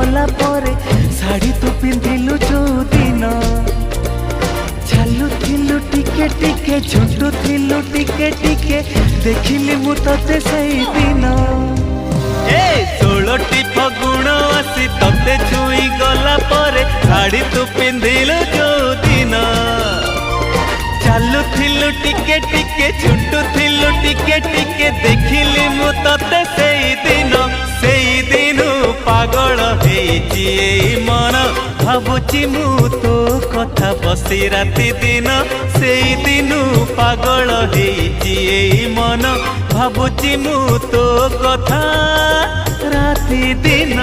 गला परे शाड़ी तू पिंधिलु जो दिन चालुथिलु टिके टिके झुंटुथिलु टिके टिके देखिली मु तते सही दिन ए 16टी फगुण आसी तते छुई गला परे शाड़ी तू पिंधिलु जो दिन चालुथिलु टिके टिके झुंटुथिलु टिके टिके देखिली मु तते सेई दिन पागल हेची मन भावुची मु तो कथा बसी राति दिन सेई दिन पागल हेची मन भावुची मु तो कथा राति दिन।